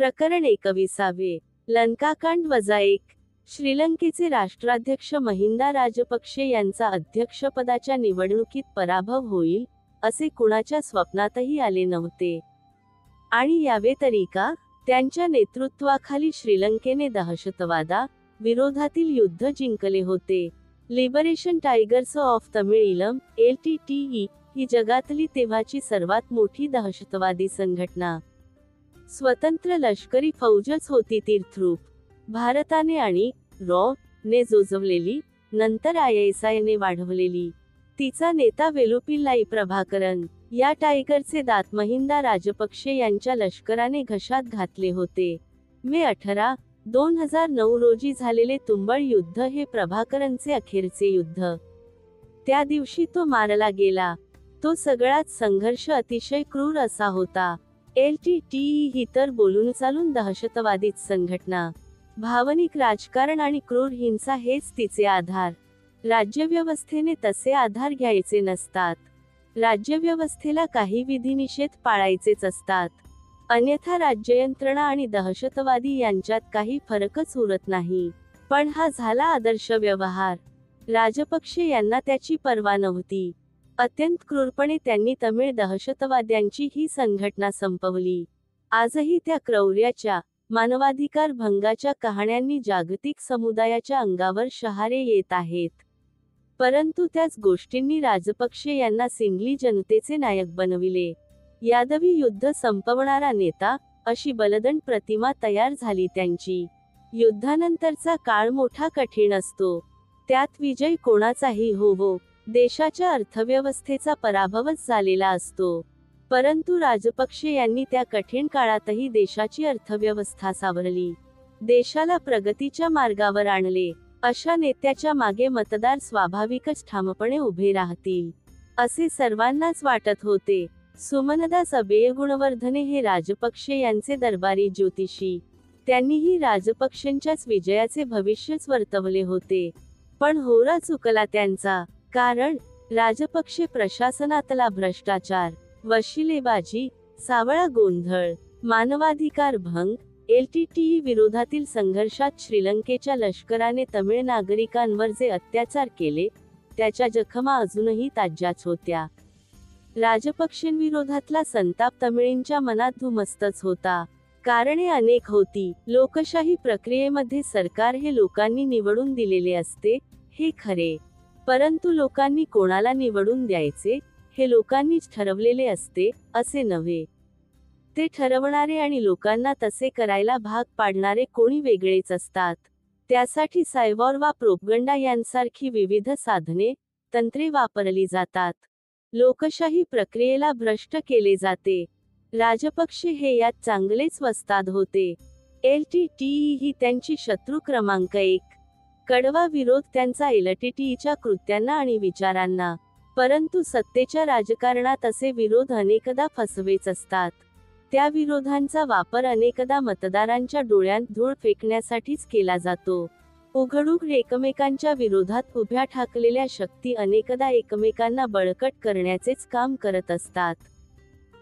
प्रकरण 21. लंकाकांड -1. श्रीलंकेचे राष्ट्राध्यक्ष महिंदा राजपक्षे यांचा अध्यक्षपदाच्या निवडणुकीत पराभव होईल, असे कुणाच्या स्वप्नातही आले नव्हते. आणि यावे तरी का? त्यांच्या नेतृत्वाखाली श्रीलंकेने दहशतवादा विरोधातील युद्ध जिंकले होते. लिबरेशन टायगर्स ऑफ तमिळीलम (LTTE) ही जगातली तेव्हाची सर्वात मोठी दहशतवादी संघटना. स्वतंत्र लष्करी फौजच होती तीर्थरूप. भारताने आणि ने जोजवलेली, नंतर ISI ने वाढवलेली. तिचा नेता वेलुपिल्लाई प्रभाकरन या टायगरचे दात महिंदा राजपक्षे यांच्या लष्कराने घशात घातले होते. मे 18, 2009 रोजी झालेले तुंबळ युद्ध हे प्रभाकरनचे अखेरचे युद्ध. त्या दिवशी तो मारला गेला. तो सगळाच संघर्ष अतिशय क्रूर असा होता. LTTE ही तर बोलून चालून दहशतवादीच संघटना. भावनिक राजकारण आणि क्रूर हिंसा हेच तिचे आधार. राज्यव्यवस्थेने तसे आधार घ्यायचे नसतात. राज्यव्यवस्थेला काही विधिनिषेध पाळायचेच असतात. अन्यथा राज्ययंत्रणा आणि दहशतवादी यांच्यात काही फरकच उरत नाही. पण हा झाला आदर्श व्यवहार. राजपक्षे यांना त्याची पर्वा नव्हती. अत्यंत क्रूरपणे त्यांनी तमिळ दहशतवाद्यांची ही संघटना संपवली. आजही त्या क्रौर्याच्या, मानवाधिकार भंगाच्या कहाण्यांनी जागतिक समुदायाच्या अंगावर शहारे येत आहेत. परंतु त्याच गोष्टींनी राजपक्षे यांना सिंघली जनतेचे नायक बनविले. यादवी युद्ध संपवणारा नेता, अशी बलदंड प्रतिमा तयार झाली त्यांची. युद्धानंतरचा काळ मोठा कठीण असतो. त्यात विजय कोणाचाही होवो, देशाच्या अर्थव्यवस्थेचा पराभवच झालेला असतो. परंतु राजपक्षे यांनी त्या कठीण काळातही देशाची अर्थव्यवस्था सावरली. देशाला प्रगतीच्या मार्गावर आणले. अशा नेत्याच्या मागे मतदार स्वाभाविकच ठामपणे उभे राहतील, असे सर्वांनाच वाटत होते. सुमनदास अबेय गुणवर्धने हे राजपक्षे यांचे दरबारी ज्योतिषी. त्यांनीही राजपक्षेंच्याच विजयाचे भविष्यच वर्तवले होते. पण होरा चुकला त्यांचा. कारण राजपक्षे प्रशासनातला भ्रष्टाचार, वशिलेबाजी, सावळा गोंधळ, मानवाधिकार भंग, LTTE विरोधातील संघर्षात श्रीलंकेच्या लष्कराने तमिळ नागरिकांवर जे अत्याचार केले, त्याच्या जखमा अजूनही ताज्याच होत्या. राजपक्षेंविरोधातला संताप तमिळींच्या मनात धुमस्तच होता. कारणे अनेक होती. लोकशाही प्रक्रियेमध्ये सरकार हे लोकांनी निवडून दिलेले असते, हे खरे. परंतु लोकांनी कोणाला निवडून द्यायचे, हे लोकांनीच ठरवलेले असते, असे नव्हे. ते ठरवणारे आणि लोकांना तसे करायला भाग पाडणारे कोणी वेगळेच असतात. त्यासाठी सायबॉर वा प्रोपगंडा यांसारखी विविध साधने, तंत्रे वापरली जातात. लोकशाही प्रक्रियेला भ्रष्ट केले जाते. राजपक्षे हे यात चांगलेच वस्ताद होते. LTTE ही त्यांची शत्रू क्रमांक 1. कडवा विरोध त्यांचा LTTEच्या कृत्यांना आणि विचारांना. परंतु सत्तेच्या राजकारणात असे विरोध अनेकदा फसवेच असतात. त्या विरोधांचा वापर अनेकदा मतदारांच्या डोळ्यांत धूळ फेकण्यासाठीच केला जातो. उघडून एकमेकांच्या विरोधात उभ्या ठाकलेल्या शक्ती अनेकदा एकमेकांना बळकट करण्याचेच काम करत असतात.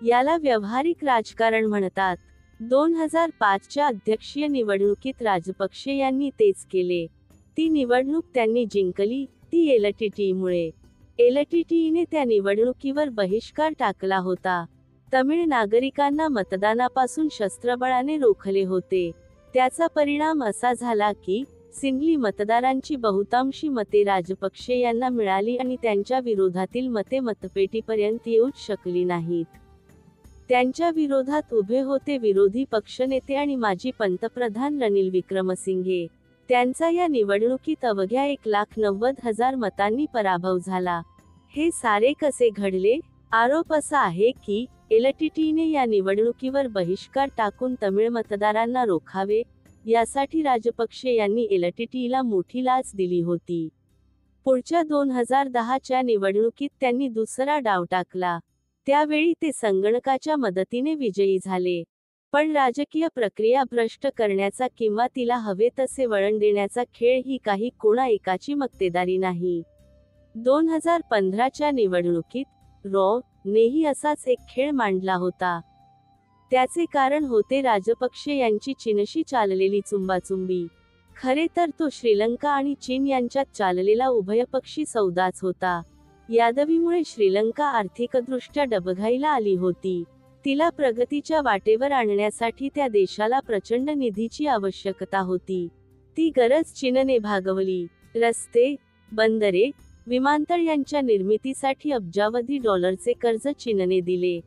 याला व्यावहारिक राजकारण म्हणतात. 2005च्या अध्यक्षीय निवडणुकीत राजपक्षे यांनी तेच केले. ती निवडणूक त्यांनी जिंकली, ती LTTEमुळे. LTTEने त्या निवडणुकीवर बहिष्कार टाकला होता. तमिळ नागरिकांना मतदानापासून शस्त्रबळाने रोखले होते. त्याचा परिणाम असा झाला की, सिंघली मतदारांची बहुतांशी मते राजपक्षे यांना मिळाली आणि त्यांच्या विरोधातील मते मतपेटीपर्यंत येऊच शकली नाहीत. त्यांच्या विरोधात उभे होते विरोधी पक्षनेते आणि माजी पंतप्रधान रणील विक्रमसिंघे. त्यांचा या निवडणुकीत अवघ्या 1,90,000 मतांनी पराभव झाला. हे सारे कसे घडले? आरोप असा आहे की, LTTEने या निवडणुकीवर बहिष्कार टाकून तमिळ मतदारांना रोखावे, यासाठी राजपक्षे यांनी LTTEला मोठी लाच दिली होती. पुढच्या 2010च्या निवडणुकीत त्यांनी दुसरा डाव टाकला. त्यावेळी ते संगणकाच्या मदतीने विजयी झाले. पण राजकीय प्रक्रिया भ्रष्ट करण्याचा किंवा तिला हवे तसे वळण देण्याचा खेळ ही काही कोणा एकाची मक्तेदारी नाही. 2015च्या निवडणुकीत नेही असाच एक खेळ मांडला होता. त्याचे कारण होते राजपक्षे यांची चीनशी चाललेली चुंबाचुंबी. खरे तर तो श्रीलंका आणि चीन यांच्यात चाललेला उभयपक्षी सौदाच होता. यादवीमुळे श्रीलंका आर्थिकदृष्ट्या डबघाईला आली होती. तिला प्रगतीच्या वाटेवर आणण्यासाठी त्या देशाला प्रचंड निधीची आवश्यकता होती. ती गरज चीनने भागवली. रस्ते, बंदरे, विमानतळ यांच्या निर्मितीसाठी अब्जावधी डॉलरचे कर्ज चीनने दिले,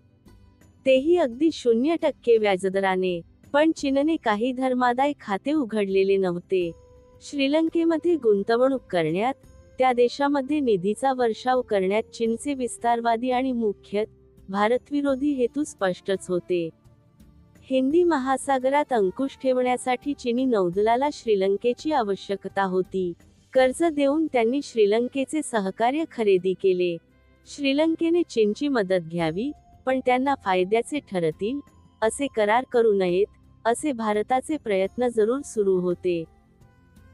तेही अगदी 0% व्याजदराने. पण चीनने काही धर्मादाय खाते उघडलेले नव्हते. श्रीलंकेमध्ये गुंतवणूक करण्यात, त्या देशामध्ये निधीचा वर्षाव करण्यात चीनचे विस्तारवादी आणि मुख्यतः भारतविरोधी हेतू स्पष्टच होते. हिंदी महासागरात अंकुश ठेवण्यासाठी चीनी नौदलाला श्रीलंकेची आवश्यकता होती. कर्ज देऊन त्यांनी श्रीलंकेचे सहकार्य खरेदी केले. श्रीलंकेने चीनची मदत घ्यावी, पण त्यांना फायद्याचे ठरतील असे करार करू नयेत, असे भारताचे प्रयत्न जरूर सुरू होते.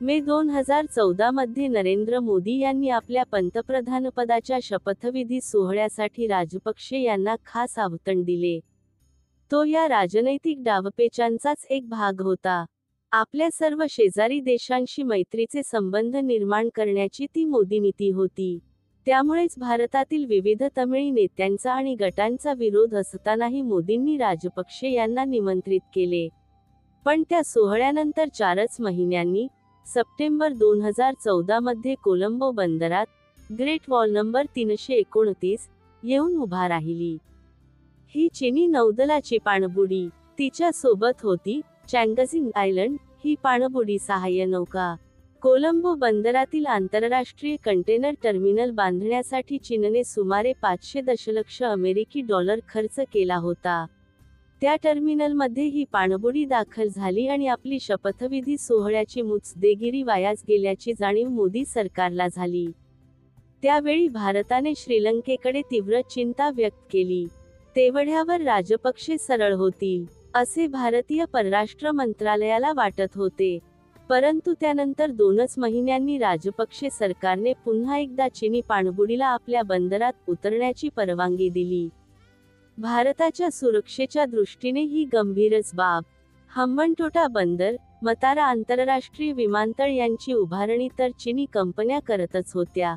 मे 2014 मध्ये नरेंद्र मोदी यांनी आपल्या पंतप्रधानपदाच्या शपथविधी सोहळ्यासाठी राजपक्षे यांना खास आमंत्रण दिले. तो या राजनैतिक डावपेचांचाच एक भाग होता. आपल्या सर्व शेजारी देशांशी मैत्रीचे संबंध निर्माण करण्याची ती मोदी नीती होती. त्यामुळेच भारतातील विविध तमिळी नेत्यांचा आणि गटांचा विरोध असतानाही मोदींनी राजपक्षे यांना निमंत्रित केले. पण त्या सोहळ्यानंतर 4च महिन्यांनी, सप्टेंबर 2014 मध्ये कोलंबो बंदरात ग्रेट वॉल नंबर 329 येऊन उभा राहिली. ही चीनी नौदलाची पाणबुडी. तिच्या सोबत होती चँगझिंग आयलंड ही पाणबुडी सहाय्य नौका. कोलंबो बंदरातील आंतरराष्ट्रीय कंटेनर टर्मिनल बांधण्यासाठी चीनने सुमारे 500 दशलक्ष अमेरिकी डॉलर खर्च केला होता. त्या टर्मिनलमध्ये ही पाणबुडी दाखल झाली आणि आपली शपथविधी सोहळ्याची मुत्सद्देगिरी वायाच गेल्याची जाणीव मोदी सरकारला झाली. त्यावेळी भारताने श्रीलंकेकडे तीव्र चिंता व्यक्त केली. तेवढ्यावर राजपक्षे सरळ होतील असे भारतीय परराष्ट्र मंत्रालयाला वाटत होते. परंतु त्यानंतर 2च महिन्यांनी राजपक्षे सरकारने पुन्हा एकदा चीनी पाणबुडीला आपल्या बंदरात उतरण्याची परवानगी दिली. भारताच्या सुरक्षेच्या दृष्टीने ही गंभीरच बाब. हंबनटोटा बंदर, मतारा आंतरराष्ट्रीय विमानतळ यांची उभारणी तर चीनी कंपन्या करतच होत्या.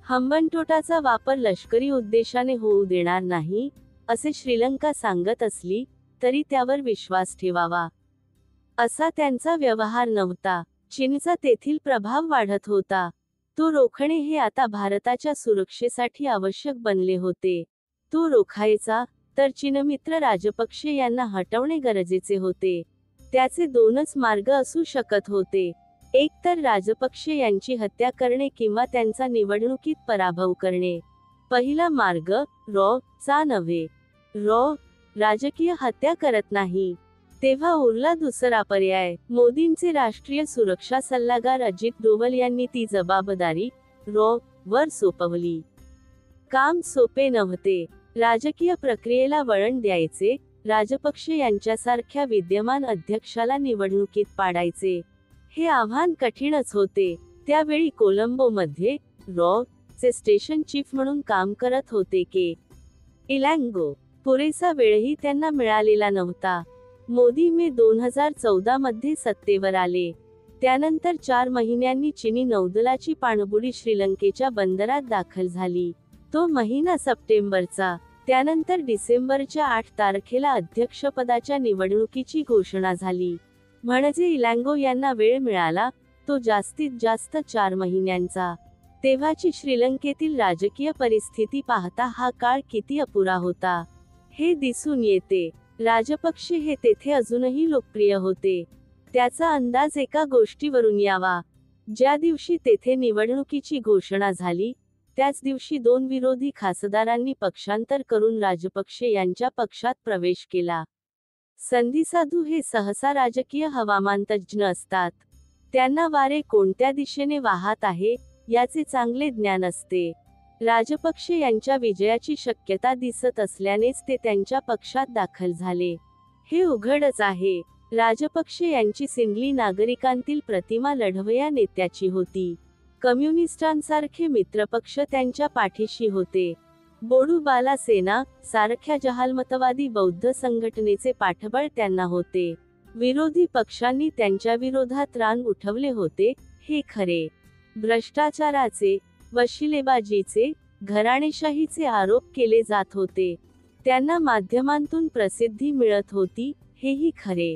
हंबनटोटाचा वापर लष्करी उद्देशाने होऊ देणार नाही, असे श्रीलंका सांगत असली तरी त्यावर विश्वास ठेवावा असा त्यांचा व्यवहार नव्हता. चीनचा तेथील प्रभाव वाढत होता. तो रोखणे हे आता भारताच्या सुरक्षेसाठी आवश्यक बनले होते. तो रोखायचा तर चीनमित्र राजपक्षे यांना हटवणे गरजेचे होते. त्याचे 2च मार्ग असू शकत होते. एक तर राजपक्षे यांची हत्या करणे किंवा त्यांचा निवडणुकीत पराभव करणे. पहिला मार्ग चा नव्हे. राजकीय हत्या करत नाही. तेव्हा उरला दुसरा पर्याय. मोदींचे राष्ट्रीय सुरक्षा सल्लागार अजित डोवल यांनी ती जबाबदारी वर सोपवली. काम सोपे नव्हते. राजकीय प्रक्रियेला वळण द्यायचे, राजपक्षे यांच्यासारख्या विद्यमान अध्यक्षाला निवडणुकीत पाडायचे. हे आव्हान कठीणच होते. त्यावेळी कोलंबोमध्ये चे स्टेशन चीफ म्हणून काम करत होते के. इलँगो. पुरेसा वेळही त्यांना मिळालेला नव्हता. मोदी मे 2014 मध्ये सत्तेवर आले. त्यानंतर 4 महिन्यांनी चीनी नौदलाची पाणबुडी श्रीलंकेच्या बंदरात दाखल झाली. तो महिना सप्टेंबरचा. त्यानंतर डिसेंबरच्या 8 तारखेला अध्यक्षपदाच्या निवडणुकीची घोषणा झाली. म्हणजे इलँगो यांना वेळ मिळाला तो जास्तीत जास्त 4 महिन्यांचा. तेव्हाची श्रीलंकेतील राजकीय परिस्थिती पाहता हा काळ किती अपुरा होता हे दिसून येते. राजपक्षे हे तेथे अजूनही लोकप्रिय होते. त्याचा अंदाज एका गोष्टीवरून यावा. ज्या दिवशी तेथे निवडणुकीची घोषणा झाली, त्याच दिवशी 2 विरोधी खासदारांनी पक्षांतर करून राजपक्षे यांच्या पक्षात प्रवेश केला. संधिसाधू हे सहसा राजकीय हवामानतज्ज्ञ असतात. त्यांना वारे कोणत्या दिशेने वाहत आहे याचे चांगले ज्ञान असते. राजपक्षे यांच्या विजयाची शक्यता दिसत असल्यानेच ते त्यांच्या पक्षात दाखल झाले. हे उघडच आहे. राजपक्षे यांची सिंगली नागरिकांतील प्रतिमा लढवया नेत्याची होती. कम्युनिस्टांसारखे मित्रपक्ष त्यांच्या पाठीशी होते. बोडू बाला सेना सारख्या जहालमतवादी बौद्ध संघटनेचे पाठबळ त्यांना होते. विरोधी पक्षांनी त्यांच्या विरोधात रान उठवले होते, हे खरे. भ्रष्टाचाराचे, वशिलेबाजीचे, घराणेशाहीचे आरोप केले जात होते. त्यांना माध्यमांतून प्रसिद्धी मिळत होती, हेही खरे.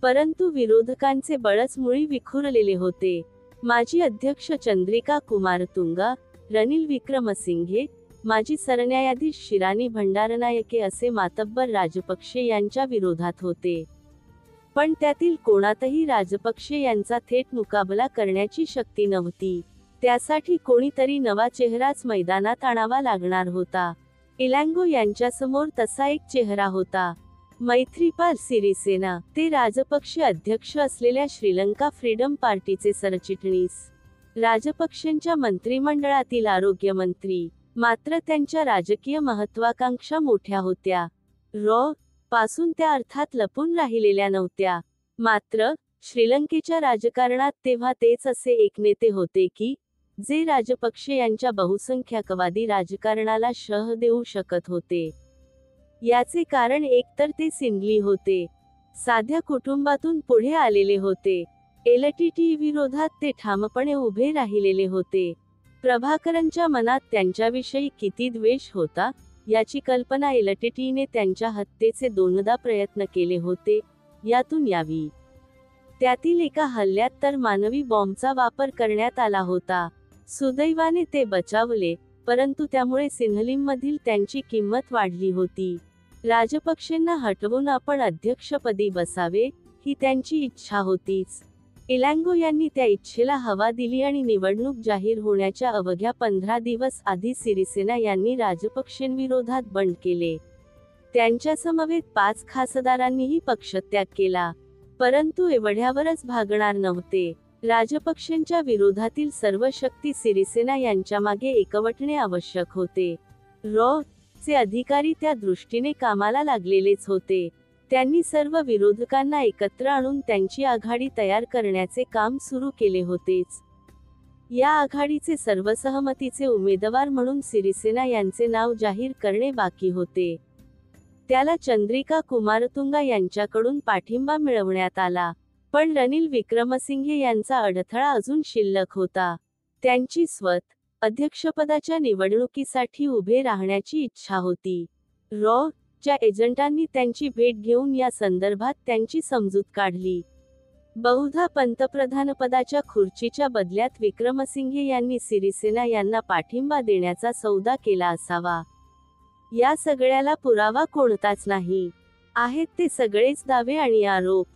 परंतु विरोधकांचे बळच मुळी विखुरलेले होते. माजी अध्यक्ष चंद्रिका कुमारतुंगा, रणिल विक्रमसिंघे, माजी सरन्यायाधीश शिरानी भंडारनायके असे मातब्बर राजपक्षे यांच्या विरोधात होते. पण त्यातील कोणातही राजपक्षे यांचा थेट मुकाबला करण्याची शक्ती नव्हती. त्यासाठी कोणीतरी नवा चेहराच मैदानात आणावा लागणार होता. इलँगो यांच्यासमोर तसा एक चेहरा होता. मैत्रीपाल सिरिसेना. ते राजपक्षे अध्यक्ष असलेल्या श्रीलंका फ्रीडम पार्टीचे सरचिटणीस, राजपक्षांच्या मंत्रिमंडळातील आरोग्यमंत्री. मात्र त्यांच्या राजकीय महत्वाकांक्षा मोठ्या होत्या. पासून त्या अर्थात लपून राहिलेल्या नव्हत्या. मात्र श्रीलंकेच्या राजकारणात तेव्हा तेच असे एक नेते होते की जे राजपक्षे यांच्या बहुसंख्याकवादी राजकारणाला शह देऊ शकत होते. याचे कारण एकतर ते सिंधली होते, साध्या कुटुंबातून पुढे आलेले होते. एलटीटी विरोधात ते ठामपणे उभे राहिलेले होते. प्रभाकरनच्या मनात त्यांच्याविषयी किती द्वेष होता, याची कल्पना एलटीटीने त्यांच्या हत्येचे दोनदा प्रयत्न केले होते, यातून यावी. त्यातील एका हल्ल्यात तर मानवी बॉम्बचा वापर करण्यात आला होता. सुदैवाने ते बचावले, परंतु त्यामुळे सिंहलीमधील त्यांची किंमत वाढली होती. राजपक्षेंना हटवून आपण अध्यक्षपदी बसावे, ही त्यांची इच्छा होतीच. इलँगो यांनी त्या इच्छेला हवा दिली आणि निवडणूक जाहीर होण्याच्या अवघ्या 15 दिवस आधी सिरिसेना यांनी राजपक्षेंविरोधात बंड केले. त्यांच्यासमवेत 5 खासदारांनीही पक्षत्याग केला. परंतु एवढ्यावरच भागणार नव्हते. राजपक्षांच्या विरोधातील सर्व शक्ती सिरिसेना यांच्यामागे एकवटणे आवश्यक होते. चे अधिकारी त्या दृष्टीने कामाला लागलेलेच होते. त्यांनी सर्व विरोधकांना एकत्र आणून त्यांची आघाडी तयार करण्याचे काम सुरू केले होतेच. या आघाडीचे सर्वसहमतीचे उमेदवार म्हणून सिरिसेना यांचे नाव जाहीर करणे बाकी होते. त्याला चंद्रिका कुमारतुंगा यांच्याकडून पाठिंबा मिळवण्यात आला. पण रणिल विक्रमसिंघे यांचा अडथळा अजून शिल्लक होता. त्यांची अध्यक्षपदाच्या निवडणुकीसाठी उभे राहण्याची इच्छा होती. च्या एजंटांनी त्यांची भेट घेऊन या संदर्भात त्यांची समजूत काढली. बहुधा पंतप्रधानपदाच्या खुर्चीच्या बदल्यात विक्रमसिंघे यांनी सिरिसेना यांना पाठिंबा देण्याचा सौदा केला असावा. या सगळ्याला पुरावा कोणताच नाही. आहेत ते सगळेच दावे आणि आरोप.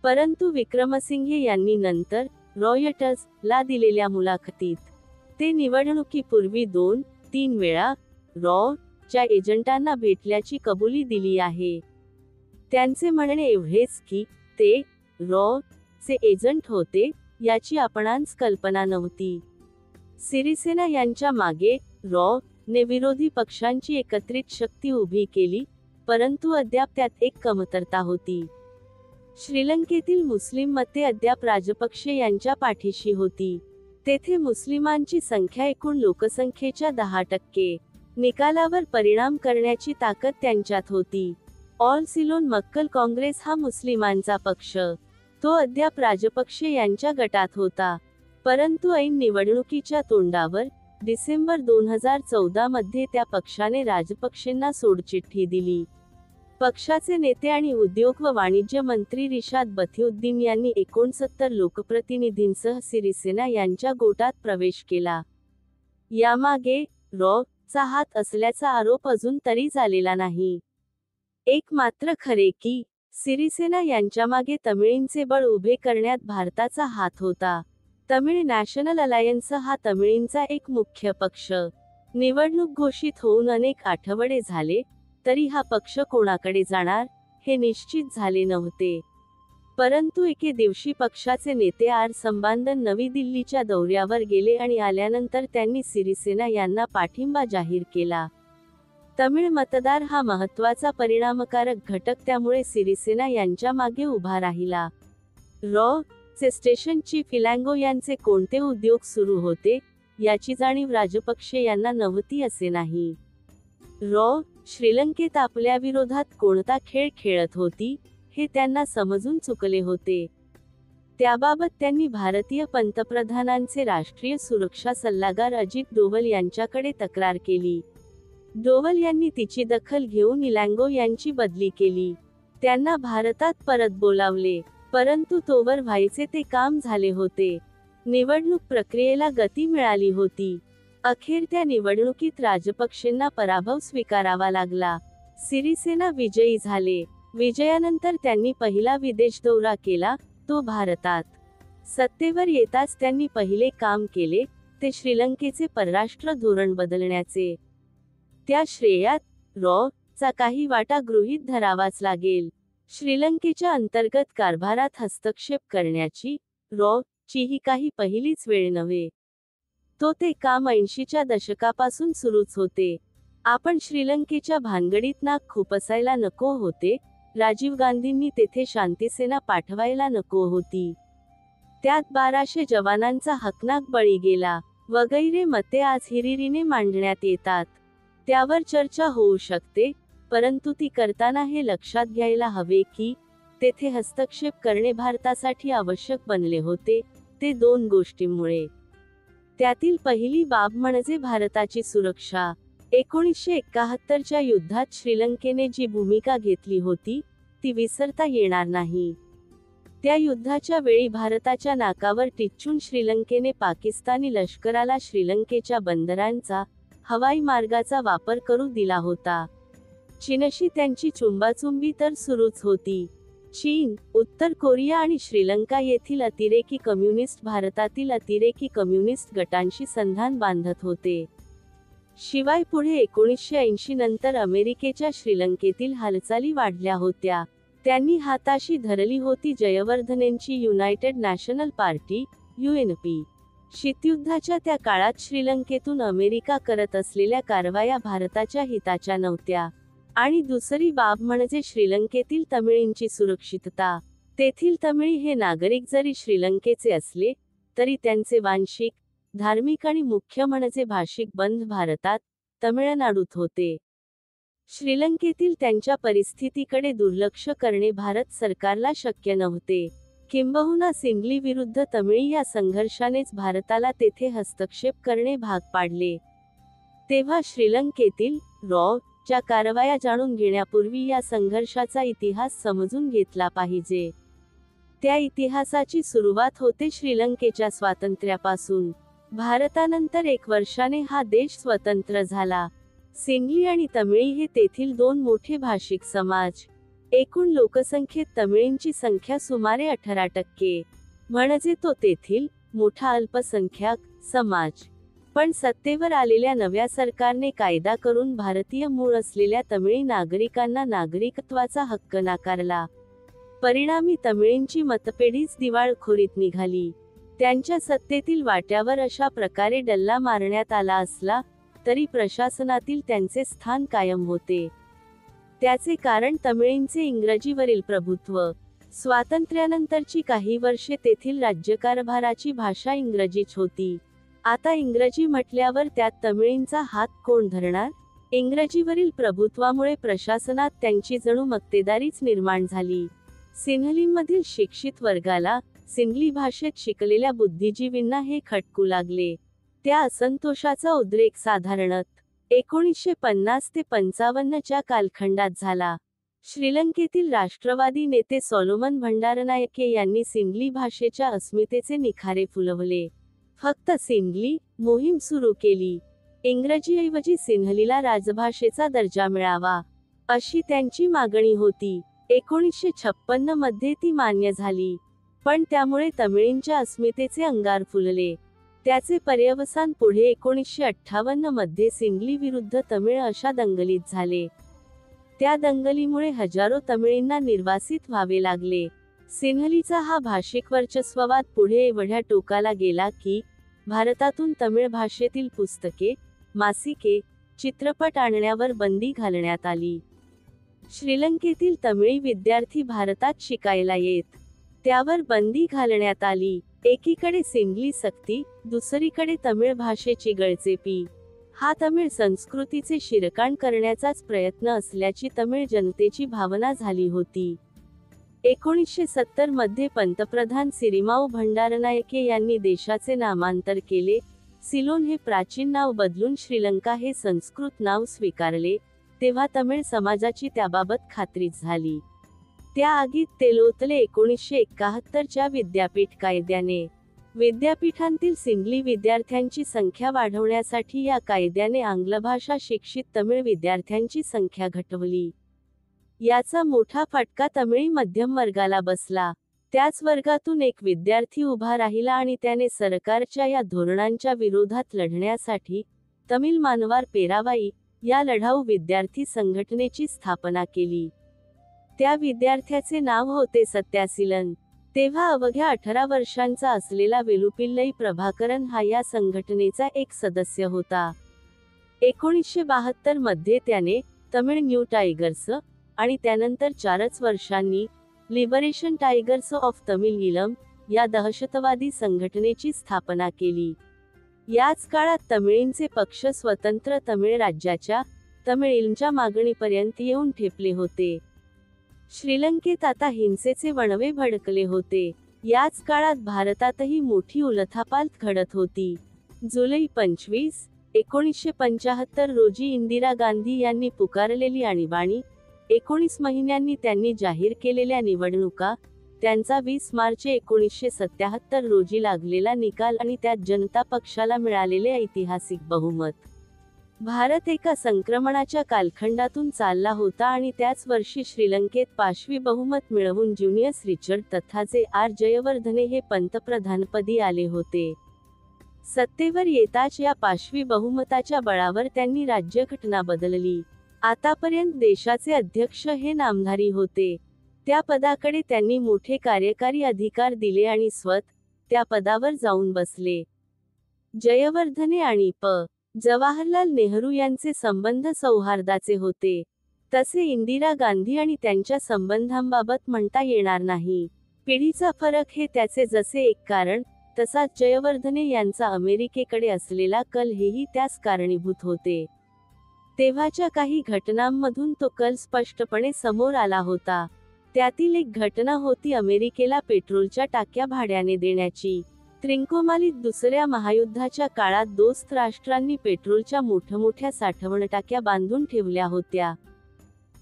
परंतु विक्रमसिंघे यांनी नंतर रॉयटर्सला दिलेल्या मुलाखतीत ते निवडणुकीपूर्वी 2-3 वेळा च्या एजंटांना भेटल्याची कबुली दिली आहे. त्यांचे म्हणणे एवढेच की ते चे एजंट होते, याची आपणांस कल्पना नव्हती. सिरिसेना यांच्या मागे ने विरोधी पक्षांची एकत्रित शक्ती उभी केली, परंतु अद्याप त्यात एक कमतरता होती. श्रीलंकेतील मुस्लिम मते अद्याप राजपक्षे यांच्या पाठीशी होती. तेथे मुस्लिमांची संख्या एकूण लोकसंख्येच्या 10%. निकालावर परिणाम करण्याची ताकद त्यांच्यात होती. ऑल सिलोन मक्कल काँग्रेस हा मुस्लिमांचा पक्ष. तो अद्याप राजपक्षे यांच्या गटात होता. परंतु ऐन निवडणुकीच्या तोंडावर डिसेंबर 2014 मध्ये त्या पक्षाने राजपक्षेंना सोडचिठ्ठी दिली. पक्षाचे नेते आणि उद्योग व वाणिज्य मंत्री रिशाद बथिउद्दीन यांनी 69 लोकप्रतिनिधींसह सिरिसेना यांच्या गोटात प्रवेश केला. यामागे चा हात असल्याचा आरोप अजून तरी झालेला नाही. एक मात्र खरे की सिरिसेना यांच्यामागे तमिळींचे बळ उभे करण्यात भारताचा हात होता. तमिळ नॅशनल अलायन्स हा तमिळींचा एक मुख्य पक्ष. निवडणूक घोषित होऊन अनेक आठवडे झाले, तरी हा पक्ष कोणाकडे जाणार, हे निश्चित झाले नव्हते. परंतु एके दिवशी पक्षाचे नेते संबांदन नवी दिल्लीच्या दौऱ्यावर गेले आणि आल्यानंतर त्यांनी सिरिसेना यांना पाठिंबा जाहीर केला. तमिळ मतदार हा महत्त्वाचा परिणामकारक घटक, त्यामुळे सिरिसेना यांच्या मागे उभा राहिला. चे स्टेशन चीफ इलँगो यांचे कोणते उद्योग सुरू होते, याची जाणीव राजपक्षे यांना नव्हती असे नाही. श्रीलंकेत आपल्या विरोधात कोणता खेळ खेळत होती हे त्यांना समजून चुकले होते. त्याबाबत त्यांनी भारतीय पंतप्रधानांचे राष्ट्रीय सुरक्षा सल्लागार अजित डोवल यांच्याकडे तक्रार केली. डोवल यांनी तिची दखल घेऊन इलँगो यांची बदली केली. त्यांना भारतात परत बोलावले, परंतु तोवर व्हायचे ते काम झाले होते. निवडणूक प्रक्रियेला गती मिळाली होती. अखेर त्या निवडणुकीत राजपक्षेंना पराभव स्वीकारावा लागला. सिरिसेना विजयी झाले. विजयानंतर त्यांनी पहिला विदेश दौरा केला, तो भारतात. सत्तेवर येताच त्यांनी पहिले काम केले ते श्रीलंकेचे परराष्ट्र धोरण बदलण्याचे. त्या श्रेयात चा काही वाटा गृहीत धरावाच लागेल. श्रीलंकेच्या अंतर्गत कारभारात हस्तक्षेप करण्याची ची ही काही पहिलीच वेळ नव्हे. ते काम 80च्या दशकापासून सुरूच होते. आपण श्रीलंकेच्या भानगडीत नाक खुपसायला नको होते. राजीव गांधींनी तेथे शांतीसेना पाठवायला नको होती. त्यात 1200 जवानांचा हकनाक बळी गेला. वगैरे मते आज हिरिरीने मांडण्यात येतात. त्यावर चर्चा होऊ शकते, परंतु ती करताना हे लक्षात घ्यायला हवे की तेथे हस्तक्षेप करणे भारतासाठी आवश्यक बनले होते, ते 2 गोष्टींमुळे. त्यातील पहिली बाब म्हणजे भारताची सुरक्षा. 1971च्या युद्धात श्रीलंकेने जी भूमिका घेतली होती ती विसरता येणार नाही. त्या युद्धाच्या वेळी भारताच्या नाकावर टिच्चून श्रीलंकेने पाकिस्तानी लष्कराला श्रीलंकेच्या बंदरांचा, हवाई मार्गाचा वापर करू दिला होता. चीनशी त्यांची चुंबाचुंबी तर सुरूच होती. चीन, उत्तर कोरिया आणि श्रीलंका येथील अतिरेकी कम्युनिस्ट भारतातील अतिरेकी कम्युनिस्ट गटांशी संधान बांधत होते. शिवाय पुढे 1980 नंतर अमेरिकेच्या श्रीलंकेतील हालचाली वाढल्या होत्या. त्यांनी हाताशी धरली होती जयवर्धनेंची युनायटेड नॅशनल पार्टी, UNP. शीतयुद्धाच्या त्या काळात श्रीलंकेतून अमेरिका करत असलेल्या कारवाया भारताच्या हिताच्या नव्हत्या. आणि दुसरी बाब म्हणजे श्रीलंकेतील तमिळींची सुरक्षितता. तेथील तमिळी हे नागरिक जरी श्रीलंकेचे असले तरी त्यांचे वांशिक, धार्मिक आणि मुख्य म्हणजे भाषिक बंध भारतात, तमिळनाडूत होते. श्रीलंकेतील त्यांच्या परिस्थितीकडे दुर्लक्ष करणे भारत सरकारला शक्य नव्हते. किंबहुना सिंघली विरुद्ध तमिळी या संघर्षानेच भारताला तेथे हस्तक्षेप करणे भाग पाडले. तेव्हा श्रीलंकेतील च्या कारवाया जाणून घेण्यापूर्वी या संघर्षाचा इतिहास समजून घेतला पाहिजे. त्या इतिहासाची सुरुवात होते श्रीलंकेच्या स्वातंत्र्यापासून. भारतानंतर 1 वर्षाने हा देश स्वतंत्र झाला. सिंघली आणि तमिळी हे तेथील 2 मोठे भाषिक समाज. एकूण लोकसंख्येत तमिळींची संख्या सुमारे 18%, म्हणजे तेथील मोठा अल्पसंख्याक समाज. पण सत्तेवर आलेल्या नव्या सरकारने कायदा करून भारतीय मूळ असलेल्या तमिळी नागरिकांना नागरिकत्वाचा हक्क नाकारला. परिणामी तमिळींची मतपेढीच दिवाळखोरीत निघाली. त्यांच्या सत्तेतील वाट्यावर अशा प्रकारे डल्ला मारण्यात आला असला तरी प्रशासनातील त्यांचे स्थान कायम होते. त्याचे कारण तमिळींचे इंग्रजीवरील प्रभुत्व. स्वातंत्र्यानंतरची काही वर्षे तेथील राज्यकारभाराची भाषा इंग्रजीच होती. आता इंग्रजी म्हटल्यावर त्यात तमिळींचा हात कोण धरणार? इंग्रजीवरील प्रभुत्वामुळे प्रशासनात त्यांची जणू मक्तेदारीच निर्माण झाली. सिंहलीमधील शिक्षित वर्गाला, सिंघली भाषेत शिकलेल्या बुद्धिजीवींना हे खटकू लागले. त्या असंतोषाचा उद्रेक साधारणत 1950 ते 55 च्या कालखंडात झाला. श्रीलंकेतील राष्ट्रवादी नेते सॉलोमन भंडारनायके यांनी सिंघली भाषेच्या अस्मितेचे निखारे फुलवले. फक्त सिंघली मोहीम सुरू केली. इंग्रजीऐवजी सिंहलीला राजभाषेचा दर्जा मिळावा, अशी त्यांची मागणी होती. 1956 मध्ये ती मान्य झाली. पण त्यामुळे तमिळींच्या अस्मितेचे अंगार फुलले. त्याचे पर्यवसान पुढे 1958 मध्ये सिंघली विरुद्ध तमिळ अशा दंगलीत झाले. त्या दंगलीमुळे हजारो तमिळींना निर्वासित व्हावे लागले. सिंहलीचा हा भाषिक वर्चस्ववाद पुढे एवढ्या टोकाला गेला की भारतातून तमिळ भाषेतील पुस्तके, मासिके, चित्रपट आणण्यावर बंदी घालण्यात आली. श्रीलंकेतील तमिळी विद्यार्थी भारतात शिकायला येत, त्यावर बंदी घालण्यात आली. एकीकडे सिंघली सक्ती, दुसरीकडे तमिळ भाषेची गळचेपी. हा तमिळ संस्कृतीचे शिरकाण करण्याचाच प्रयत्न असल्याची तमिळ जनतेची भावना झाली होती. 1970 मध्ये पंतप्रधान सिरिमाऊ भंडारनायके यांनी देशाचे नामांतर केले. सिलोन हे प्राचीन नाव बदलून श्रीलंका हे संस्कृत नाव स्वीकारले, तेव्हा तमिळ समाजाची त्याबाबत खात्रीच झाली. त्या आगीत ते लोटले. 1971 च्या विद्यापीठ कायद्याने विद्यापीठांतील सिंगली विद्यार्थ्यांची संख्या वाढवण्यासाठी या कायद्याने आंग्लभाषा शिक्षित तमिळ विद्यार्थ्यांची संख्या घटवली. याचा मोठा फटका तमिळी मध्यम वर्गाला बसला. त्याच वर्गातून एक विद्यार्थी उभा राहिला आणि त्याने सरकारच्या या धोरणांच्या विरोधात लढण्यासाठी तमिळ मानवार पेरावाई या लढाऊ विद्यार्थी संघटनेची स्थापना केली. त्या विद्यार्थ्याचे नाव होते सत्यासीलन. तेव्हा अवघ्या 18 वर्षांचा असलेला वेलुपिल्लई प्रभाकरन हा या संघटनेचा एक सदस्य होता. 1972 मध्ये त्याने तमिळ न्यू टायगर्स आणि त्यानंतर 4च वर्षांनी लिबरेशन टायगर्स ऑफ तमिळ इलम या दहशतवादी संघटनेची स्थापना केली. याच काळात तमिळींचे पक्ष स्वतंत्र तमिळ राज्याच्या तमिळ इलमच्या मागणीपर्यंत येऊन ठेपले होते. श्रीलंकेत आता हिंसेचे वणवे भडकले होते. याच काळात भारतातही मोठी उलथापालथ घडत होती. जुलै 25, 1975 रोजी इंदिरा गांधी यांनी पुकारलेली आणीबाणी, 19 महिन्यांनी त्यांनी जाहीर केलेल्या निवडणुका, त्यांचा 20 मार्च 1977 रोजी लागलेला निकाल आणि त्यात जनता पक्षाला मिळालेले ऐतिहासिक बहुमत. भारत एका संक्रमणाच्या कालखंडातून चालला होता आणि त्याच वर्षी श्रीलंकेत पाशवी बहुमत मिळवून ज्युनियस रिचर्ड तथा जे.आर. जयवर्धने हे पंतप्रधानपदी आले होते. सत्तेवर येताच या पाशवी बहुमताच्या बळावर त्यांनी राज्यघटना बदलली. आतापर्यंत देशाचे अध्यक्ष हे नामधारी होते. त्या पदाकडे त्यांनी मोठे कार्यकारी अधिकार दिले आणि त्या पदावर जाऊन बसले. जयवर्धने आणि जवाहरलाल नेहरू यांचे संबंध सौहार्दाचे होते. तसे इंदिरा गांधी आणि त्यांच्या संबंधांबाबत म्हणता येणार नाही. पिढीचा फरक हे त्याचे जसे एक कारण, तसाच जयवर्धने यांचा अमेरिकेकडे असलेला कल हेही त्यास कारणीभूत होते. तेव्हाच्या काही घटनांमधून तो कल स्पष्टपणे समोर आला होता. त्यातील एक घटना होती अमेरिकेला पेट्रोलच्या टाक्या भाड्याने देण्याची. त्रिंकोमालीत दुसऱ्या महायुद्धाच्या काळात दोस्त राष्ट्रांनी पेट्रोलच्या मोठमोठ्या साठवण टाक्या बांधून ठेवल्या होत्या.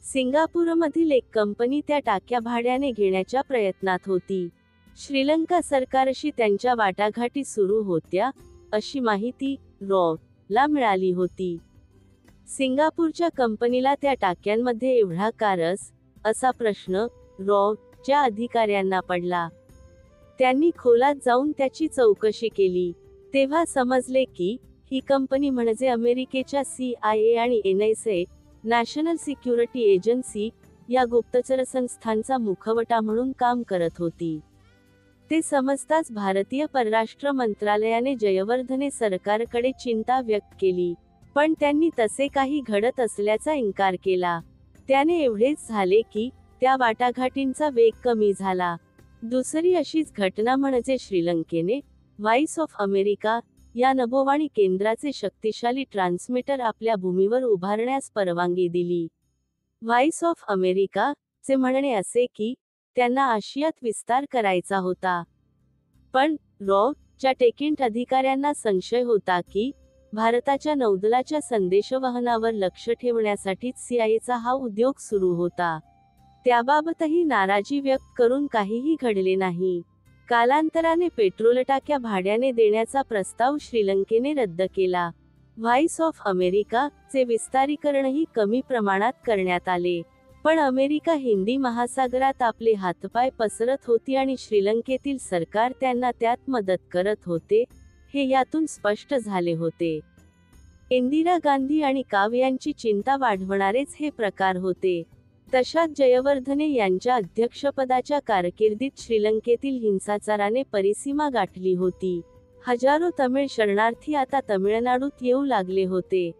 सिंगापूरमधील एक कंपनी त्या टाक्या भाड्याने घेण्याच्या प्रयत्नात होती. श्रीलंका सरकारशी त्यांच्या वाटाघाटी सुरू होत्या, अशी माहिती ला मिळाली होती. सिंगापूरच्या कंपनीला त्या टाक्यांमध्ये एवढा का रस, असा प्रश्न च्या अधिकाऱ्यांना पडला. त्यांनी खोलात जाऊन त्याची चौकशी केली. तेव्हा समजले की ही कंपनी म्हणजे अमेरिकेच्या CIA आणि NSA, नॅशनल सिक्युरिटी एजन्सी, या गुप्तचर संस्थांचा मुखवटा म्हणून काम करत होती. ते समजताच भारतीय परराष्ट्र मंत्रालयाने जयवर्धने सरकारकडे चिंता व्यक्त केली, पण त्यांनी तसे काही घडत असल्याचा इन्कार केला. त्याने एवढेच झाले की त्या वाटाघाटींचा वेग कमी झाला. दुसरी अशीच घटना म्हणजे श्रीलंकेने व्हॉइस ऑफ अमेरिका या नभोवाणी केंद्राचे शक्तिशाली ट्रान्समीटर आपल्या भूमीवर उभारण्यास परवानगी दिली. व्हॉइस ऑफ अमेरिका चे म्हणणे असे की त्यांना आशियात विस्तार करायचा होता. पण च्या टेकिंट अधिकाऱ्यांना संशय होता की भारताच्या नौदलाच्या संदेशवहनावर लक्ष ठेवण्यासाठीच CIAचा हा उद्योग सुरू होता. त्याबाबतही नाराजी व्यक्त करून काहीही घडले नाही. कालांतराने पेट्रोल टाक्या भाड्याने देण्याचा प्रस्ताव श्रीलंकेने रद्द केला. व्हॉइस ऑफ अमेरिका चे विस्तारीकरणही कमी प्रमाणात करण्यात आले. पण अमेरिका हिंदी महासागरात आपले हातपाय पसरत होती आणि श्रीलंकेतील सरकार त्यांना त्यात मदत करत होते, हे यातून स्पष्ट झाले होते. इंदिरा गांधी आणि यांची चिंता वाढवणारेच हे प्रकार होते. तशात जयवर्धने यांच्या अध्यक्षपदाच्या कारकिर्दीत श्रीलंकेतील हिंसाचाराने परिसीमा गाठली होती. हजारो तमिळ शरणार्थी आता तमिळनाडूत येऊ लागले होते.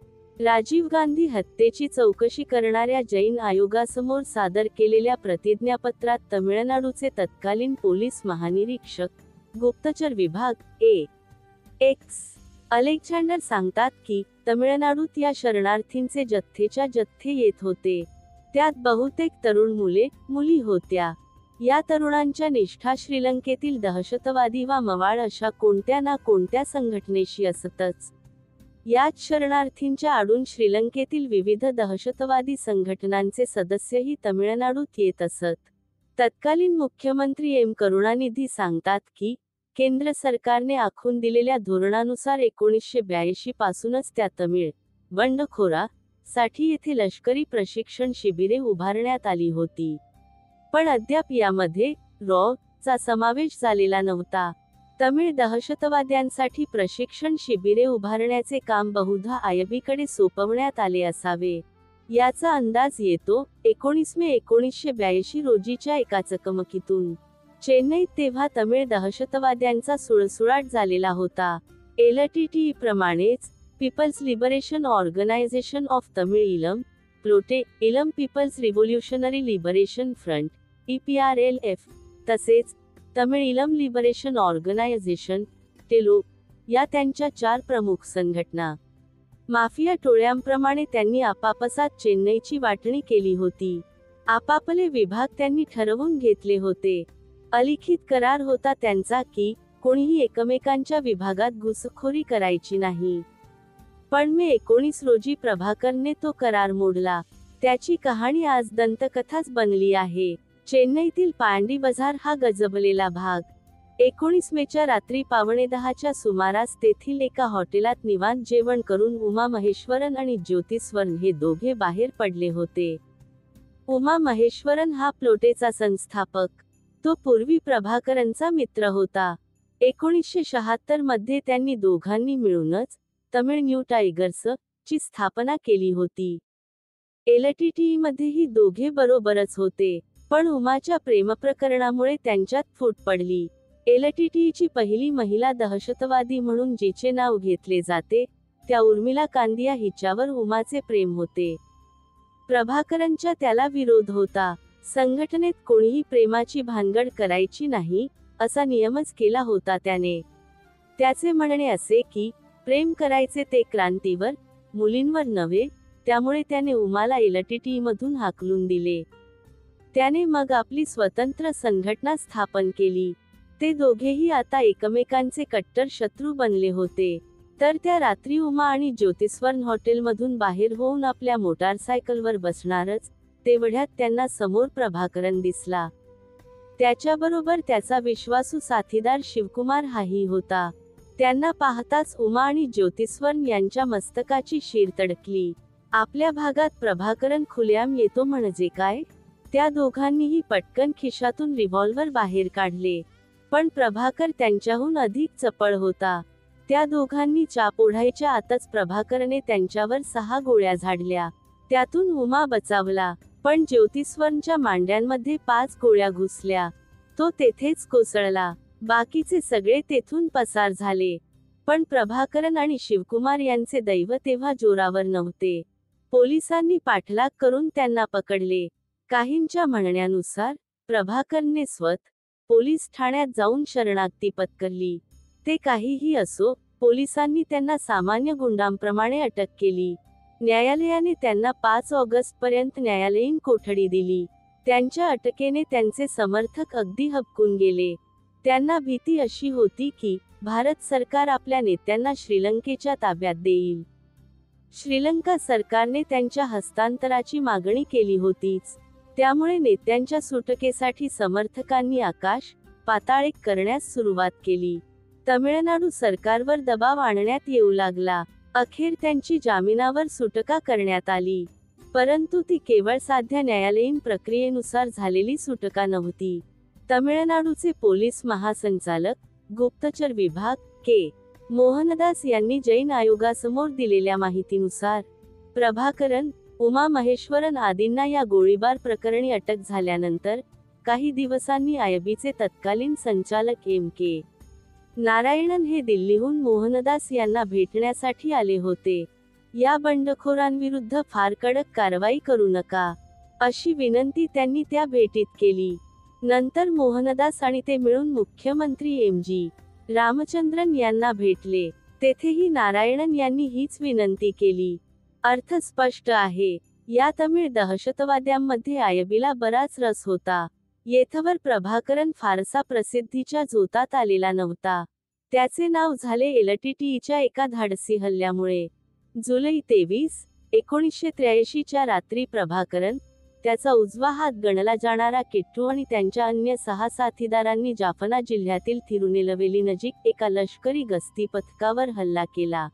राजीव गांधी हत्येची चौकशी करणाऱ्या जैन आयोगासमोर सादर केलेल्या प्रतिज्ञापत्रात तमिळनाडूचे तत्कालीन पोलीस महानिरीक्षक, गुप्तचर विभाग अलेक्झांडर सांगतात की तमिळनाडूत या शरणार्थींचे जथ्थेच्या जथ्थे येत होते. त्यात बहुतेक तरुण मुली होत्या. या तरुणांच्या निष्ठा श्रीलंकेतील दहशतवादी वा मवाळ अशा कोणत्या ना कोणत्या संघटनेशी असतच. याच शरणार्थींच्या आडून श्रीलंकेतील विविध दहशतवादी संघटनांचे सदस्यही तमिळनाडूत येत असत. तत्कालीन मुख्यमंत्री एम करुणानिधी सांगतात की केंद्र सरकारने आखून दिलेल्या धोरणानुसार 1982 पासूनच त्या तमिळ बंडखोरांसाठी येथे लष्करी प्रशिक्षण शिबिरे उभारण्यात आली होती. पण अद्याप यामध्ये चा समावेश झालेला नव्हता. तमिळ दहशतवाद्यांसाठी प्रशिक्षण शिबिरे उभारण्याचे काम बहुधा आयबीकडे सोपवण्यात आले असावे. याचा अंदाज येतो 19 मे 1982 रोजीच्या एका चकमकीतून. चेन्नईत तेव्हा तमिळ दहशतवाद्यांचा सुळसुळाट झालेला होता. एलटीटीई प्रमाणेच People's Liberation Organisation of Tamil PLOTE People's Revolutionary Liberation Front EPRLF तसेच तमिळ लिबरेशन ऑर्गनायझेशन टेलो या त्यांच्या 4 प्रमुख संघटना. माफिया टोळ्यांप्रमाणे त्यांनी आपापसात चेन्नईची वाटणी केली होती. आपापले विभाग त्यांनी ठरवून घेतले होते. अलिखित करार होता त्यांचा की कोणीही एकमेकांच्या विभागात घुसखोरी करायची नाही. पण मे 19 रोजी प्रभाकरने तो करार मोडला. त्याची कहाणी आज दंतकथाच बनली आहे. चेन्नईतील पांडी बझार हा गजबलेला भाग. 19 मेच्या रात्री 9:15च्या सुमारास तेथील एका हॉटेलात निवांत जेवण करून उमा महेश्वरन आणि ज्योतिस्वर्ण हे दोघे बाहेर पडले होते. उमा महेश्वरन हा प्लोटेचा संस्थापक. तो पूर्वी प्रभाकरनचा मित्र होता. 1976 मध्ये त्यांनी दोघांनी मिळूनच तमिळ न्यू टायगर्स ची स्थापना केली होती. एलटीटीई मध्येही दोघे बरोबरच होते. पण उमाच्या प्रेमप्रकरणामुळे त्यांच्यात फूट पडली. एलटीटीईची पहिली महिला दहशतवादी म्हणून जिचे नाव घेतले जाते त्या उर्मिला कांदिया हिच्यावर उमाचे प्रेम होते. प्रभाकरनचा त्याला विरोध होता. संघटनेत कोणीही प्रेमाची भानगड करायची नाही असा नियमच केला होता त्याने. त्याचे म्हणणे असे की प्रेम करायचे ते क्रांतीवर, मुलींवर नव्हे. त्यामुळे त्याने उमाला एलटीटीईमधून हाकलून दिले. त्याने मग आपली स्वतंत्र संघटना स्थापन केली. ते दोघेही आता एकमेकांचे कट्टर शत्रू बनले होते. तर त्या रात्री उमा आणि ज्योतिस्वर्ण हॉटेलमधून बाहेर होऊन आपल्या मोटारसायकलवर बसणारच तेवढ्यात त्यांना समोर प्रभाकरन दिसला. त्याच्याबरोबर त्याचा विश्वासू साथीदार शिवकुमार हाही होता. त्यांना पाहताच उमा आणि ज्योतिस्वर्ण यांच्या मस्तकाची शीर तडकली. आपल्या भागात प्रभाकरन खुलेआम येतो म्हणजे काय? त्या दोघांनीही पटकन खिशातून रिव्हॉल्वर बाहेर काढले. पण प्रभाकर त्यांच्याहून अधिक चपळ होता. त्या दोघांनी चाप ओढायच्या आतच प्रभाकरने त्यांच्यावर 6 गोळ्या झाडल्या. त्यातून उमा बचावला. पण ज्योतिस्वरणच्या मांड्यांमध्ये 5 गोळ्या घुसल्या. तो तेथेच कोसळला. बाकीचे सगळे तेथून पसार झाले. पण प्रभाकरन आणि शिवकुमार यांचे दैव तेव्हा जोरावर नव्हते. पोलिसांनी पाठलाग करून त्यांना पकडले. काहींच्या म्हणण्यानुसार प्रभाकरने पोलीस ठाण्यात जाऊन शरणागती पत्करली. ते काहीही असो, पोलिसांनी त्यांना सामान्य गुंडांप्रमाणे अटक केली. न्यायालयाने त्यांना 5 ऑगस्टपर्यंत न्यायालयीन कोठडी दिली. त्यांच्या अटकेने त्यांचे समर्थक अगदी हबकून गेले. त्यांना भीती अशी होती की भारत सरकार आपल्या नेत्यांना श्रीलंकेच्या ताब्यात देईल. श्रीलंका सरकारने त्यांच्या हस्तांतराची मागणी केली होतीच. त्यामुळे नेत्यांच्या सुटकेसाठी समर्थकांनी आकाश पाताळ एक करण्यास सुरुवात केली. तमिळनाडू सरकारवर दबाव आणण्यात येऊ लागला. अखेर त्यांची जामिनावर सुटका करण्यात आली. परंतु ती केवळ साध्या न्यायालयीन प्रक्रियेनुसार झालेली सुटका नव्हती. तमिळनाडूचे पोलीस महासंचालक, गुप्तचर विभाग के. मोहनदास यांनी जैन आयोगासमोर दिलेल्या माहितीनुसार प्रभाकरन, उमा महेश्वरन आदींना या गोळीबार प्रकरणी अटक झाल्यानंतर काही दिवसांनी आयबीचे तत्कालीन संचालक एम के. नारायणन हे दिल्लीहून मोहनदास यांना भेटण्यासाठी आले होते. या बंडखोरांविरुद्ध फार कडक कारवाई करू नका अशी विनंती त्यांनी त्या भेटीत केली. नंतर मोहनदास आणि ते मिळून मुख्यमंत्री एम. जी. रामचंद्रन यांना भेटले. तेथेही नारायणन यांनी हीच विनंती केली. अर्थ स्पष्ट आहे. या तमिळ दहशतवाद्यांमध्ये आयबीला बराच रस होता. येथवर प्रभाकरन फारसा प्रसिद्धीच्या झोतात आलेला नव्हता. त्याचे नाव झाले एलटीटीईच्या एका धाडसी हल्ल्यामुळे. जुलै 23, 1983 च्या रात्री प्रभाकरन, त्याचा उजवा हात गणला जाणारा किट्टू आणि त्यांच्या अन्य 6 साथीदारांनी जाफना जिल्ह्यातील थिरुनेलवेली नजीक एका लष्करी गस्ती पथकावर हल्ला केला.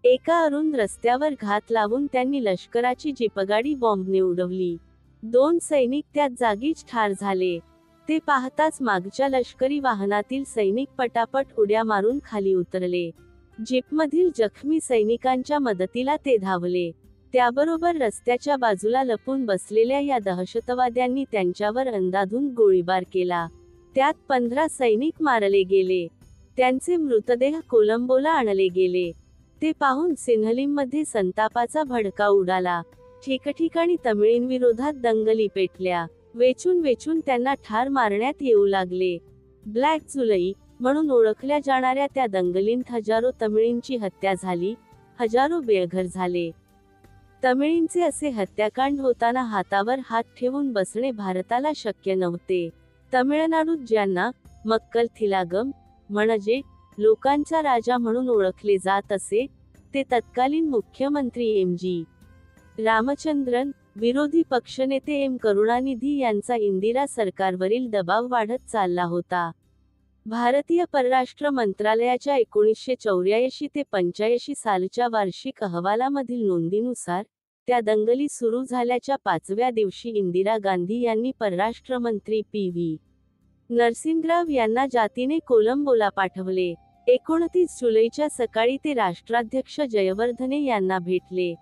एका अरुंद रस्त्यावर घात लावून त्यांनी लष्कराची जीपगाडी बॉम्बने उडवली. 2 सैनिक त्याच जागीच ठार झाले. ते पाहताच मागच्या लष्करी वाहनातील सैनिक पटापट उड्या मारून खाली उतरले. जीपमधील जखमी सैनिकांच्या मदतीला ते धावले. त्याबरोबर रस्त्याच्या बाजूला लपून बसलेल्या या दहशतवाद्यांनी त्यांच्यावर अंदाधुंद गोळीबार केला. त्यात 15 सैनिक मारले गेले. त्यांचे मृतदेह कोलंबोला आणले गेले. ते पाहून सिन्हलीमध्ये संतापाचा भडका उडाला. ठिकठिकाणी तमिळींविरोधात दंगली पेटल्या. वेचून त्यांना ठार मारण्यात येऊ लागले. ब्लॅक जुलै म्हणून ओळखल्या जाणाऱ्या त्या दंगलींत हजारो तमिळींची हत्या झाली, हजारो बेघर झाले. तमिळींचे असे हत्याकांड होताना हातावर हात ठेवून बसणे भारताला शक्य नव्हते. तमिळनाडूत ज्यांना मक्कल थिलागम म्हणजे लोकांचा राजा म्हणून ओळखले जात असे, ते तत्कालीन मुख्यमंत्री एम.जी. रामचंद्रन, विरोधी पक्षनेते एम. करुणानिधी यांचा इंदिरा सरकारवरील दबाव वाढत चालला होता. भारतीय परराष्ट्र मंत्रालयाच्या 1984 ते 85 सालच्या वार्षिक अहवालामधील नोंदीनुसार, त्या दंगली सुरू झाल्याच्या 5व्या दिवशी इंदिरा गांधी यांनी परराष्ट्रमंत्री पी.व्ही. नरसिंहराव यांना जातीने कोलंबोला पाठवले. 29 जुलैच्या सकाळी ते राष्ट्राध्यक्ष जयवर्धने यांना भेटले.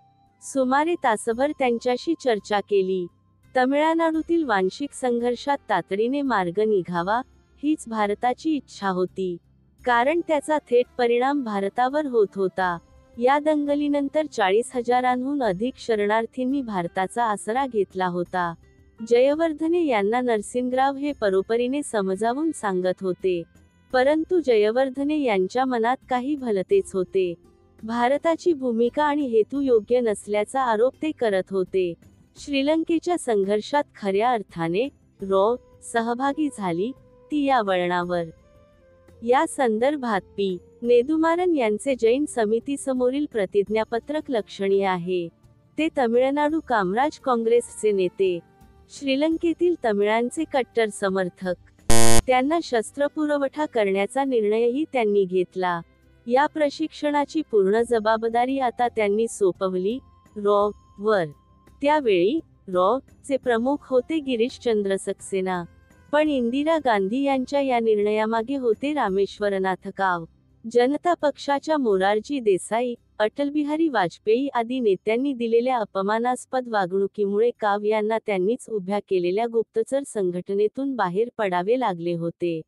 सुमारे तासभर त्यांच्याशी चर्चा केली. तमिळनाडूतील वांशिक संघर्षात तातडीने मार्ग निघावा, हीच भारताची इच्छा होती. कारण त्याचा थेट परिणाम भारतावर होत होता. या दंगलीनंतर 40,000हून अधिक शरणार्थींनी भारताचा आसरा घेतला होता. जयवर्धने यांना नरसिंहराव हे परोपरीने समजावून सांगत होते. परंतु जयवर्धने यांच्या मनात काही भलतेच होते. भारताची भूमिका आणि हेतू योग्य नसल्याचा आरोप ते करत होते. श्रीलंकेच्या संघर्षात खऱ्या अर्थाने सहभागी झाली, ती या वळणावर. या संदर्भात पी. नेदुमारन यांचे जैन समितीसमोरील प्रतिज्ञापत्रक लक्षणीय आहे. ते तमिळनाडू कामराज काँग्रेसचे नेते, श्रीलंकेतील तमिळांचे कट्टर समर्थक. त्यांना शस्त्रपुरवठा करण्याचा निर्णयही त्यांनी घेतला. या प्रशिक्षणाची पूर्ण जबाबदारी आता त्यांनी सोपवली वर. त्यावेळी चे प्रमुख होते गिरीशचंद्र सक्सेना. पण इंदिरा गांधी यांच्या या निर्णयामागे होते रामेश्वरनाथ काव. जनता पक्षाच्या मोरारजी देसाई, अटलबिहारी वाजपेयी आदी नेत्यांनी दिलेल्या अपमानास्पद वागणुकीमुळे काव यांना त्यांनीच उभ्या केलेल्या गुप्तचर संघटनेतून बाहेर पडावे लागले होते.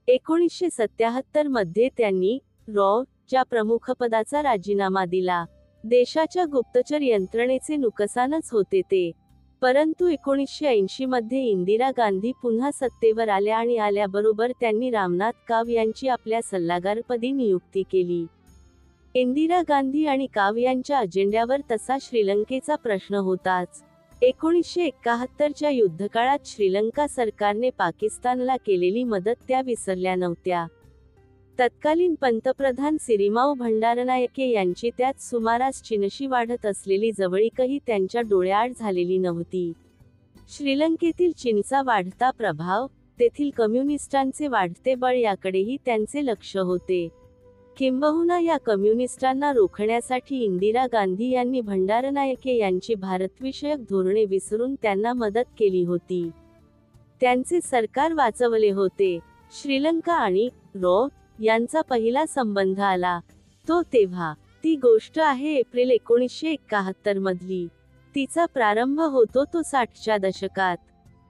1977 मध्ये त्यांनी च्या प्रमुखपदाचा राजीनामा दिला. देशाच्या गुप्तचर यंत्रणेचे नुकसानच होते ते. परंतु 1980 मध्ये इंदिरा गांधी पुन्हा सत्तेवर आल्या आणि आल्याबरोबर त्यांनी रामनाथ काव यांची आपल्या सल्लागारपदी नियुक्ती केली. इंदिरा गांधी आणि काव यांच्या अजेंड्यावर तसा श्रीलंकेचा प्रश्न होताच. 1971 च्या युद्धकाळात श्रीलंका सरकारने पाकिस्तानला केलेली मदत त्या विसरल्या नव्हत्या. तत्कालीन पंतप्रधान सिरिमाओ भंडारनायके यांची त्यात सुमारास चीनशी वाढत असलेली जवळीकही त्यांच्या डोळ्याआड झालेली नव्हती. श्रीलंकेतील चीनचा वाढता प्रभाव, तेथील कम्युनिस्टांचे वाढते बळ याकडेही त्यांचे लक्ष होते. किंबहुना या कम्युनिस्टांना रोखण्यासाठी इंदिरा गांधी यांनी भंडारनायके यांची भारतविषयक धोरणे विसरून त्यांना मदत केली होती. त्यांचे सरकार वाचवले होते. श्रीलंका आणि यांचा पहिला संबंध आला तो तेव्हा. ती गोष्ट आहे एप्रिल 1971 मधली. तिचा प्रारंभ होतो तो 60च्या दशकात.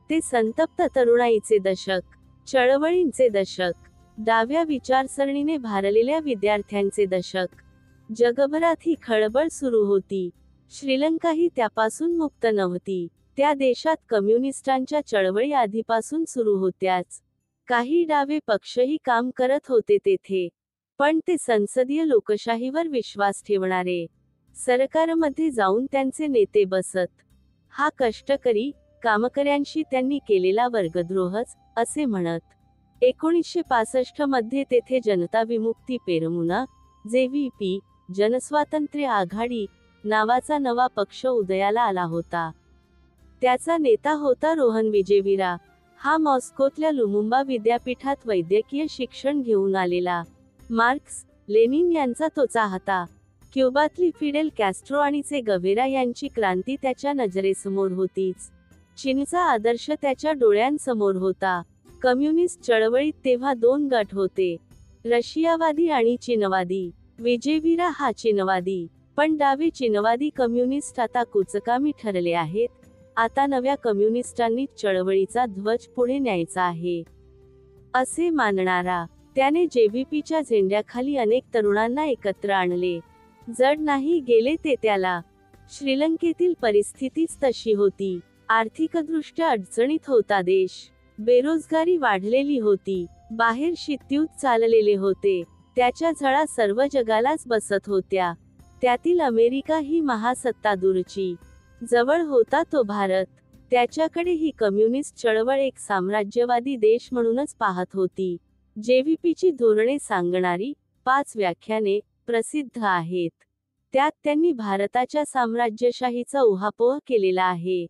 ते संतप्त तरुणाईचे दशक, चळवळींचे दशक, डाव्या विचारसरणीने भारलेल्या विद्यार्थ्यांचे दशक. जगभरात ही खळबळ सुरू होती. श्रीलंकाही त्यापासून मुक्त नव्हती. त्या देशात कम्युनिस्टांच्या चळवळी आधीपासून सुरू होत्याच. काही डावे पक्षही काम करत होते तेथे. पण ते संसदीय लोकशाहीवर विश्वास ठेवणारे सरकारमध्ये जाऊन त्यांचे नेते बसत. हा कष्टकरी कामकऱ्यांशी त्यांनी केलेला वर्गद्रोहच असे म्हणत. 1965 मध्ये तेथे जनता विमुक्ती पेरमुना (JVP) जनस्वातंत्र्य आघाडी नावाचा नवा पक्ष उदयाला आला होता. त्याचा नेता होता रोहन विजेवीरा. हा मॉस्कोतल्या लुमुंबा विद्यापीठात वैद्यकीय शिक्षण घेऊन आलेला मार्क्स लेनिन यांचा तो चाहता. क्युबातली फिडेल कॅस्ट्रो आणि चे गव्हेरा यांची क्रांती त्याच्या नजरेसमोर होतीच. चीनचा आदर्श त्याच्या डोळ्यांसमोर होता. कम्युनिस्ट चळवळीत तेव्हा दोन गट होते, रशियावादी आणि चीनवादी. विजेवीरा हा चीनवादी, पण डावे चीनवादी कम्युनिस्ट आता कुचकामी ठरले आहेत. आता नव्या कम्युनिस्टांनी चळवळीचा ध्वज पुढे न्यायचा आहे असे मानणारा. त्याने जेव्हीपीच्या झेंड्याखाली अनेक तरुणांना एकत्र आणले. जड नाही गेले ते त्याला. श्रीलंकेतील परिस्थितीच तशी होती. आर्थिकदृष्ट्या अडचणीत होता देश. बेरोजगारी वाढलेली होती. बाहेर शीतयुद्ध चाललेले होते. त्याच्या झळा सर्व जगालाच बसत होत्या. त्यातील अमेरिका ही महासत्ता दूरची. जवळ होता तो भारत. त्याच्याकडे ही कम्युनिस्ट चळवळ एक साम्राज्यवादी देश म्हणूनच पाहत होती. जेव्हीपीची धोरणे सांगणारी 5 व्याख्याने प्रसिद्ध आहेत. त्यात त्यांनी भारताच्या साम्राज्यशाहीचा उहापोह केलेला आहे.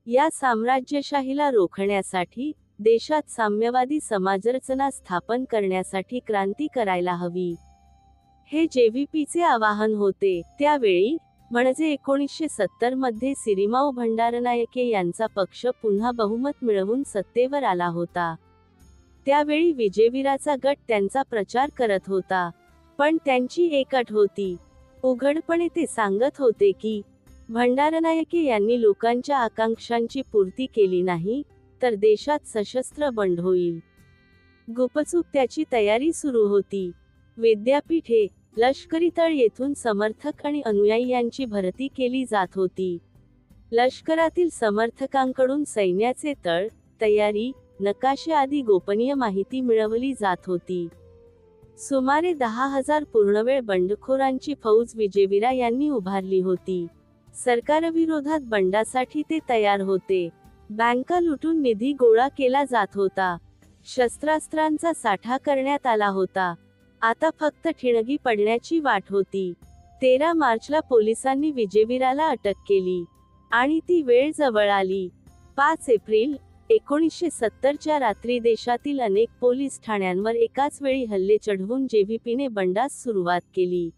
या साम्राज्यशाहीला रोखण्यासाठी देशात साम्यवादी समाजरचना स्थापन करण्यासाठी क्रांती करायला हवी, हे जेव्हीपीचे आवाहन होते. त्यावेळी म्हणजे 1970 मध्ये सिरिमाओ भंडारनायके यांचा पक्ष पुन्हा बहुमत मिळवून सत्तेवर आला होता. त्यावेळी विजेवीराचा गट त्यांचा प्रचार करत होता. पण त्यांची एक अट होती. उघडपणे ते सांगत होते की भंडारनायके यांनी लोकांच्या आकांक्षांची पूर्ती केली नाही तर देशात सशस्त्र बंड होईल. गुपचूप त्याची तयारी सुरू होती. विद्यापीठे, लष्करी तळ येथून समर्थक आणि अनुयायी यांची भरती केली जात होती. लष्करातील समर्थकांकडून सैन्याचे तळ, तयारी, नकाशे आदी गोपनीय माहिती मिळवली जात होती. सुमारे 10,000 पूर्णवेळ बंडखोरांची फौज विजेवीरा यांनी उभारली होती. सरकारविरोधात बंडासाठी ते तयार होते. बँका लुटून निधी गोळा केला जात होता. शस्त्रास्त्रांचा साठा करण्यात आला होता. आता फक्त ठिणगी पडण्याची वाट होती. 13 मार्चला पोलिसांनी विजेवीराला अटक केली आणि ती वेळ जवळ आली. 5 एप्रिल 1970 च्या रात्री देशातील अनेक पोलीस ठाण्यांवर एकाच वेळी हल्ले चढवून जेव्हीपीने बंडास सुरुवात केली.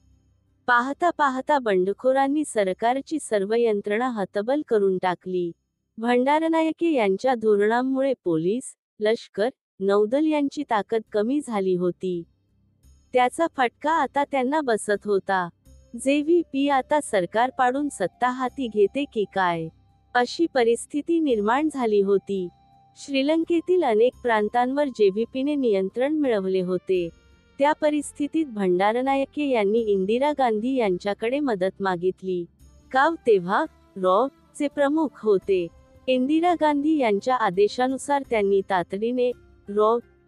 पाहता पाहता बंडखोरांनी सरकारची सर्व यंत्रणा हतबल करून टाकली. भंडारनायके यांच्या धोरणांमुळे पोलीस, लष्कर, नौदल यांची ताकद कमी झाली होती. त्याचा फटका आता त्यांना बसत होता. जेव्हीपी आता सरकार पाडून सत्ता हाती घेते की काय, अशी परिस्थिती निर्माण झाली होती. श्रीलंकेतील अनेक प्रांतांवर जेव्हीपीने नियंत्रण मिळवले होते. त्या परिस्थितीत भंडारनायके यांनी इंदिरा गांधी यांच्याकडे मदत मागितली. काव तेव्हा चे प्रमुख होते. इंदिरा गांधी यांच्या आदेशानुसार त्यांनी तातडीने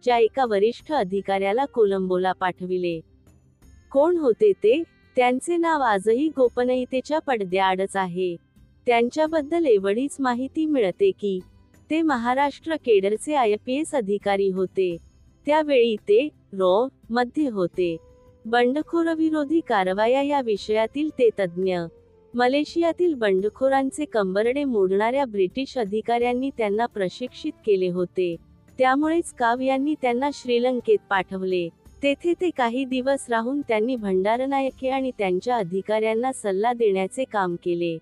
च्या एका वरिष्ठ अधिकाऱ्याला कोलंबोला पाठविले. कोण होते ते? त्यांचे नाव आजही गोपनीयतेच्या पडद्याआडच आहे. त्यांच्याबद्दल एवढीच माहिती मिळते की ते महाराष्ट्र केडरचे IPS अधिकारी होते. त्यावेळी ते मध्ये होते. बंडखोरविरोधी कारवाया या विषयातील ते तज्ज्ञ. मलेशियातील बंडखोरांचे कंबरडे मोडणाऱ्या ब्रिटिश अधिकाऱ्यांनी त्यांना प्रशिक्षित केले होते. त्यामुळेच काव यांनी त्यांना श्रीलंकेत पाठवले. तेथे ते काही दिवस राहून त्यांनी भंडारनायके आणि त्यांच्या अधिकाऱ्यांना सल्ला देण्याचे काम केले.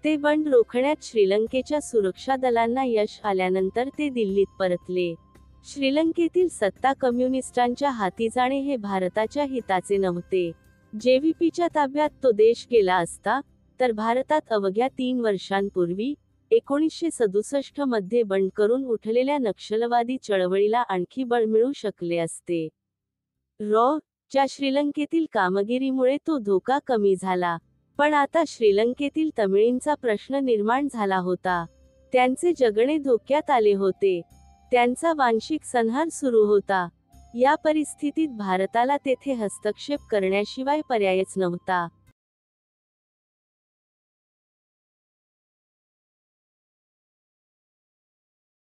ते बंड रोखण्यात श्रीलंकेच्या सुरक्षा दलांना यश आल्यानंतर ते दिल्लीत परतले. श्रीलंकेतील सत्ता कम्युनिस्टांच्या हाती जाणे हे भारताच्या हिताचे नव्हते. जेव्हीपीच्या ताब्यात तो देश गेला असता तर भारतात अवघ्या 3 वर्षांपूर्वी 1967 मध्ये बंड करून उठलेल्या नक्षलवादी चळवळीला आणखी बळ मिळू शकले असते. च्या श्रीलंकेतील कामगिरीमुळे तो धोका कमी झाला. पण आता श्रीलंकेतील तमिळींचा प्रश्न निर्माण झाला होता. त्यांचे जगणे धोक्यात आले होते. त्यांचा वांशिक संहार सुरू होता. या परिस्थितीत भारताला तेथे हस्तक्षेप करण्याशिवाय पर्यायच नव्हता.